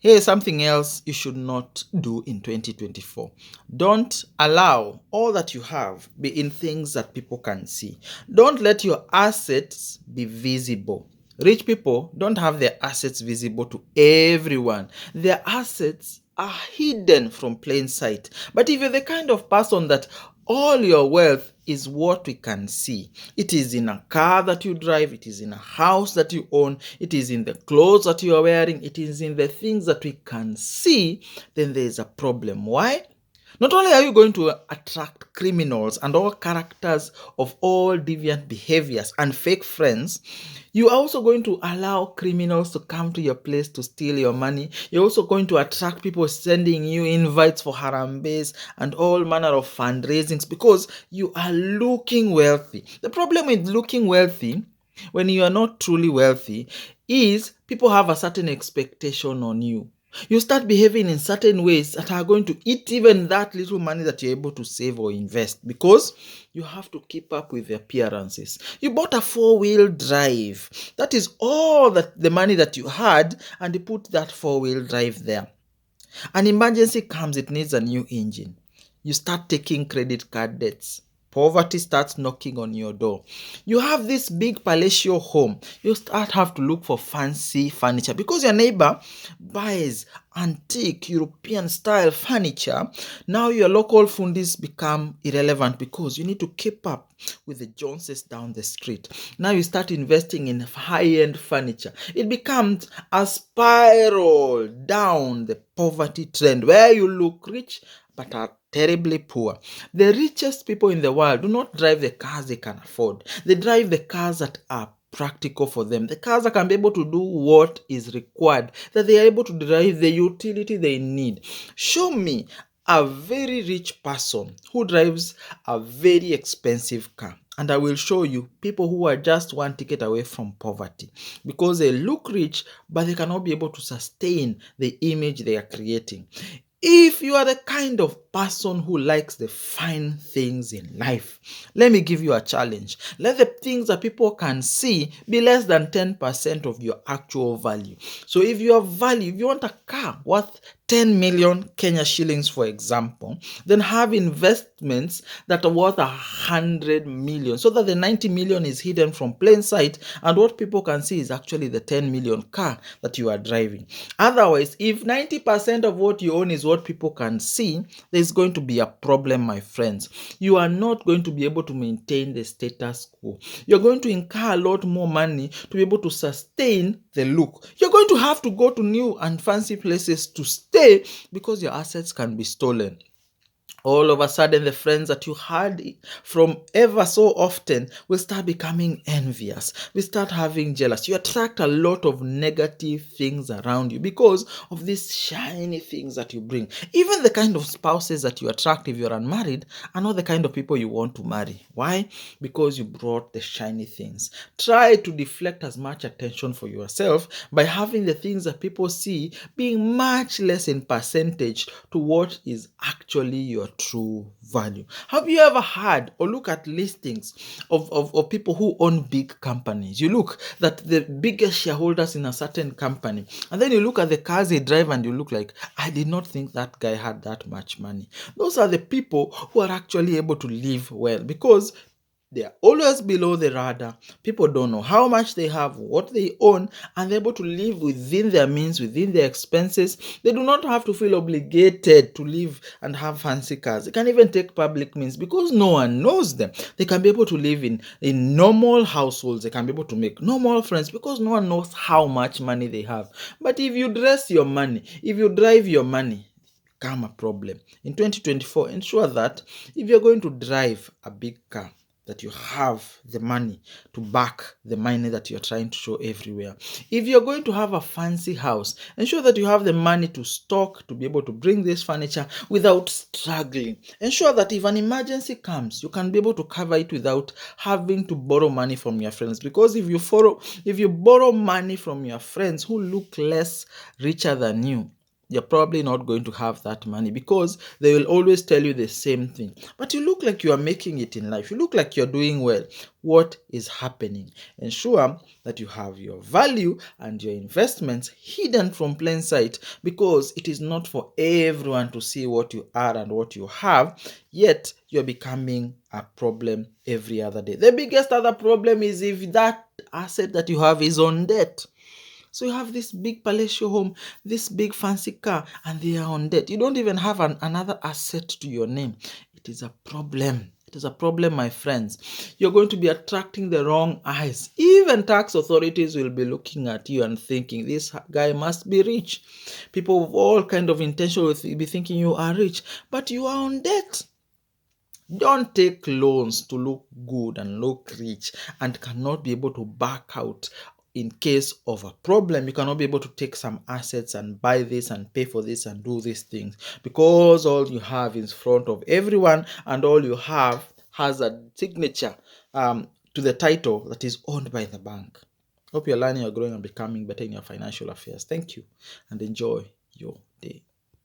Here's something else you should not do in 2024. Don't allow all that you have be in things that people can see. Don't let your assets be visible. Rich people don't have their assets visible to everyone. Their assets are hidden from plain sight. But if you're the kind of person that all your wealth is what we can see, it is in a car that you drive, it is in a house that you own, it is in the clothes that you are wearing, it is in the things that we can see, then there is a problem. Why? Not only are you going to attract criminals and all characters of all deviant behaviors and fake friends, you are also going to allow criminals to come to your place to steal your money. You're also going to attract people sending you invites for harambes and all manner of fundraisings because you are looking wealthy. The problem with looking wealthy, when you are not truly wealthy, is people have a certain expectation on you. You start behaving in certain ways that are going to eat even that little money that you're able to save or invest because you have to keep up with the appearances. You bought a four-wheel drive. That is all that the money that you had, and you put that four-wheel drive there. An emergency comes, it needs a new engine. You start taking credit card debts. Poverty starts knocking on your door. You have this big palatial home. You start have to look for fancy furniture because your neighbor buys antique European style furniture. Now your local fundis become irrelevant because you need to keep up with the Joneses down the street. Now you start investing in high-end furniture. It becomes a spiral down the poverty trend where you look rich but are terribly poor. The richest people in the world do not drive the cars they can afford. They drive the cars that are practical for them. The cars that can be able to do what is required, that they are able to drive the utility they need. Show me a very rich person who drives a very expensive car, and I will show you people who are just one ticket away from poverty because they look rich but they cannot be able to sustain the image they are creating. If you are the kind of person who likes the fine things in life, let me give you a challenge. Let the things that people can see be less than 10% of your actual value. So if you have value, if you want a car worth 10 million Kenya shillings, for example, then have investments that are worth 100 million so that the 90 million is hidden from plain sight and what people can see is actually the 10 million car that you are driving. Otherwise, if 90% of what you own is what people can see, there's going to be a problem, my friends. You are not going to be able to maintain the status quo. You're going to incur a lot more money to be able to sustain the look. You're going to have to go to new and fancy places to stay because your assets can be stolen. All of a sudden, the friends that you had from ever so often will start becoming envious. We start having jealous. You attract a lot of negative things around you because of these shiny things that you bring. Even the kind of spouses that you attract if you're unmarried are not the kind of people you want to marry. Why? Because you brought the shiny things. Try to deflect as much attention for yourself by having the things that people see being much less in percentage to what is actually your true value. Have you ever had or look at listings of people who own big companies? You look that the biggest shareholders in a certain company, and then you look at the cars they drive and you look like, I did not think that guy had that much money. Those are the people who are actually able to live well because they are always below the radar. People don't know how much they have, what they own, and they're able to live within their means, within their expenses. They do not have to feel obligated to live and have fancy cars. They can even take public means because no one knows them. They can be able to live in normal households. They can be able to make normal friends because no one knows how much money they have. But if you dress your money, if you drive your money, become a problem. In 2024, ensure that if you're going to drive a big car, that you have the money to back the money that you're trying to show everywhere. If you're going to have a fancy house, ensure that you have the money to stock to be able to bring this furniture without struggling. Ensure that if an emergency comes, you can be able to cover it without having to borrow money from your friends. Because if you borrow money from your friends who look less richer than you, you're probably not going to have that money, because they will always tell you the same thing. But you look like you are making it in life. You look like you're doing well. What is happening? Ensure that you have your value and your investments hidden from plain sight, because it is not for everyone to see what you are and what you have, yet you're becoming a problem every other day. The biggest other problem is if that asset that you have is on debt. So you have this big palatial home, this big fancy car, and they are on debt. You don't even have another asset to your name. It is a problem. It is a problem, my friends. You're going to be attracting the wrong eyes. Even tax authorities will be looking at you and thinking, this guy must be rich. People with all kind of intention will be thinking you are rich, but you are on debt. Don't take loans to look good and look rich and cannot be able to back out in case of a problem. You cannot be able to take some assets and buy this and pay for this and do these things, because all you have is in front of everyone, and all you have has a signature to the title that is owned by the bank. Hope you're learning, you're growing, and becoming better in your financial affairs. Thank you, and enjoy your day.